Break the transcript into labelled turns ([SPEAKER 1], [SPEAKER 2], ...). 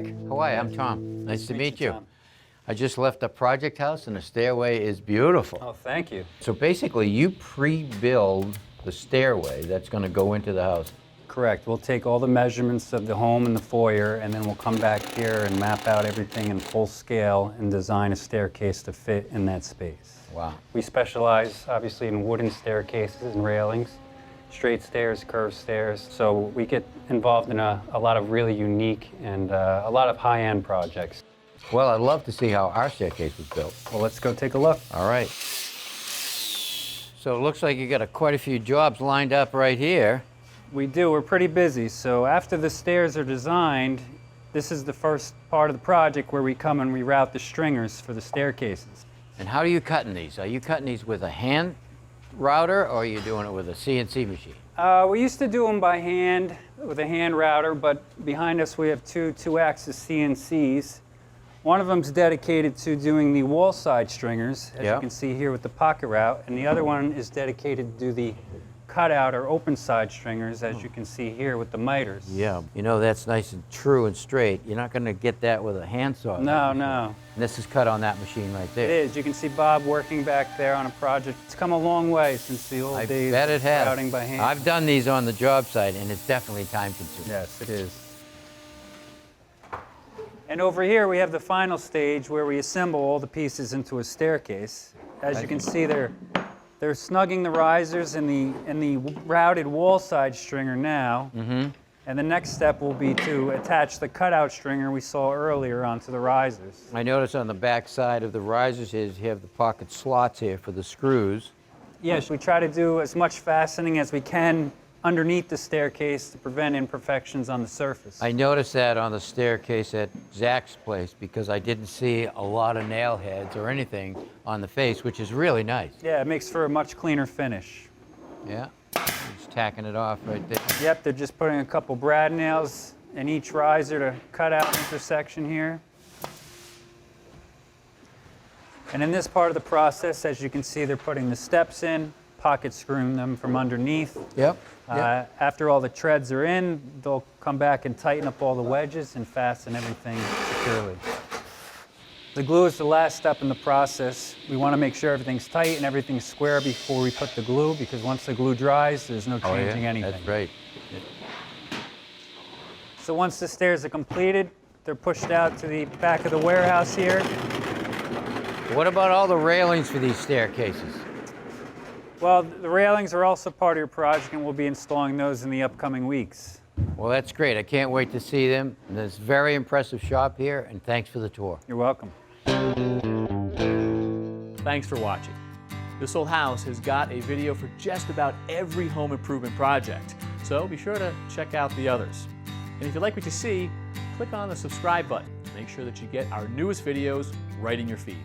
[SPEAKER 1] Rick. How are you? I'm Tom. Nice to meet you.
[SPEAKER 2] Tom.
[SPEAKER 1] I just left the project house and the stairway is beautiful.
[SPEAKER 2] Oh, thank you.
[SPEAKER 1] So basically you pre-build the stairway that's going to go into the house.
[SPEAKER 2] Correct. We'll take all the measurements of the home and the foyer, and then we'll come back here and map out everything in full scale and design a staircase to fit in that space.
[SPEAKER 1] Wow.
[SPEAKER 2] We specialize, obviously, in wooden staircases and railings, straight stairs, curved stairs. So we get involved in a lot of really unique and a lot of high-end projects.
[SPEAKER 1] Well, I'd love to see how our staircase was built.
[SPEAKER 2] Well, let's go take a look.
[SPEAKER 1] All right. So it looks like you got quite a few jobs lined up right here.
[SPEAKER 2] We do. We're pretty busy. So after the stairs are designed, this is the first part of the project where we come and we route the stringers for the staircases.
[SPEAKER 1] And how are you cutting these? Are you cutting these with a hand router or are you doing it with a CNC machine?
[SPEAKER 2] We used to do them by hand with a hand router, but behind us we have two-axis CNCs. One of them's dedicated to doing the wall side stringers, as you can see here with the pocket route, and the other one is dedicated to do the cutout or open side stringers, as you can see here with the miters.
[SPEAKER 1] Yeah, you know, that's nice and true and straight. You're not going to get that with a handsaw.
[SPEAKER 2] No, no.
[SPEAKER 1] And this is cut on that machine right there.
[SPEAKER 2] It is. You can see Bob working back there on a project. It's come a long way since the old days
[SPEAKER 1] bet it
[SPEAKER 2] of
[SPEAKER 1] has.
[SPEAKER 2] routing by hand.
[SPEAKER 1] I've done these on the job site, and it's definitely time consuming.
[SPEAKER 2] Yes, it is. And over here we have the final stage where we assemble all the pieces into a staircase. As you can see, they're snugging the risers in the routed wall side stringer now. Mm-hmm. And the next step will be to attach the cutout stringer we saw earlier onto the risers.
[SPEAKER 1] I notice on the back side of the risers here, you have the pocket slots here for the screws.
[SPEAKER 2] Yes, we try to do as much fastening as we can underneath the staircase to prevent imperfections on the surface.
[SPEAKER 1] I noticed that on the staircase at Zach's place because I didn't see a lot of nail heads or anything on the face, which is really nice.
[SPEAKER 2] Yeah, it makes for a much cleaner finish.
[SPEAKER 1] Yeah, just tacking it off right there.
[SPEAKER 2] Yep, they're just putting a couple brad nails in each riser to cut out the intersection here. And in this part of the process, as you can see, they're putting the steps in, pocket screwing them from underneath.
[SPEAKER 1] Yep.
[SPEAKER 2] After all the treads are in, they'll come back and tighten up all the wedges and fasten everything securely. The glue is the last step in the process. We want to make sure everything's tight and everything's square before we put the glue, because once the glue dries, there's no changing anything.
[SPEAKER 1] That's right.
[SPEAKER 2] So once the stairs are completed, they're pushed out to the back of the warehouse here.
[SPEAKER 1] What about all the railings for these staircases?
[SPEAKER 2] Well, the railings are also part of your project, and we'll be installing those in the upcoming weeks.
[SPEAKER 1] Well, that's great. I can't wait to see them. And this very impressive shop here, and thanks for the tour.
[SPEAKER 2] You're welcome.
[SPEAKER 3] Thanks for watching. This Old House has got a video for just about every home improvement project, so be sure to check out the others. And if you like what you see, click on the subscribe button to make sure that you get our newest videos right in your feed.